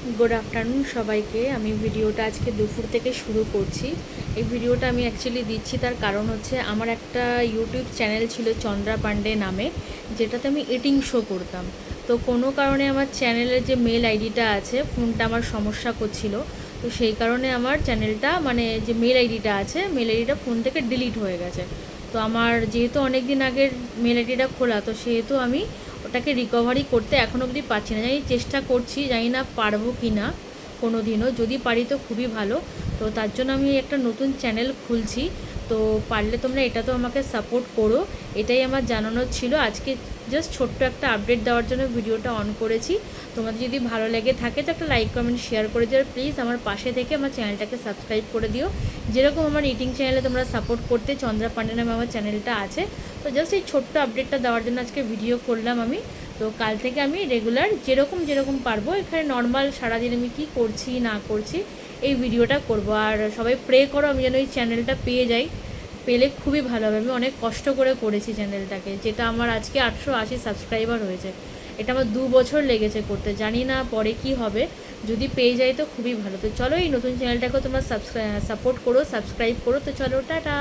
Good afternoon সবাইকে। আমি ভিডিওটা আজকে দুপুর থেকে শুরু করছি। এই ভিডিওটা আমি অ্যাকচুয়ালি দিচ্ছি তার কারণ হচ্ছে আমার একটা ইউটিউব চ্যানেল ছিল চন্দ্রা পান্ডে নামে, যেটাতে আমি ইটিং শো করতাম। তো কোনো কারণে আমার চ্যানেলের যে মেল আইডিটা আছে ফোনটা আমার সমস্যা করছিল। তো সেই কারণে আমার চ্যানেলটা মানে যে মেল আইডিটা আছে মেল আইডিটা ফোন থেকে ডিলিট হয়ে গেছে। তো আমার যেহেতু অনেক দিন আগের মেল আইডিটা খোলা, তো সেহেতু আমি ওটাকে রিকভারি করতে এখনও অবধি পারছি না। জানি চেষ্টা করছি, জানি না পারবো কি না কোনো দিনও। যদি পারি তো খুবই ভালো। তো তার জন্য আমি একটা নতুন চ্যানেল খুলছি। তো পারলে তোমরা এটা তো আমাকে সাপোর্ট করো, এটাই আমার জানানোর ছিল। আজকে জাস্ট ছোট্ট একটা আপডেট দেওয়ার জন্য ভিডিওটা অন করেছি। তোমাদের যদি ভালো লেগে থাকে তো একটা লাইক কমেন্ট শেয়ার করে দিও। প্লিজ আমার পাশে থেকে আমার চ্যানেলটাকে সাবস্ক্রাইব করে দিও। যেরকম আমার ইটিং চ্যানেলে তোমরা সাপোর্ট করতে, চন্দ্রা পান্ডে নামে আমার চ্যানেলটা আছে। তো জাস্ট এই ছোট্ট আপডেটটা দেওয়ার জন্য আজকে ভিডিও করলাম আমি। তো কাল থেকে আমি রেগুলার যেরকম পারবো এখানে নর্মাল সারাদিন আমি কী করছি না করছি এই ভিডিওটা করব। আর সবাই প্রে করো আমি যেন এই চ্যানেলটা পেয়ে যাই। পেলে খুবই ভালো হবে। আমি অনেক কষ্ট করে করেছি চ্যানেলটাকে, যেটা আমার আজকে 880 সাবস্ক্রাইবার হয়েছে। এটা আমার 2 বছর লেগেছে করতে, জানি না পরে কি হবে। যদি পেয়ে যাই তো খুবই ভালো। তো চলো এই নতুন চ্যানেলটাকেও তোমরা সাপোর্ট করো, সাবস্ক্রাইব করো। তো চলো, টাটা।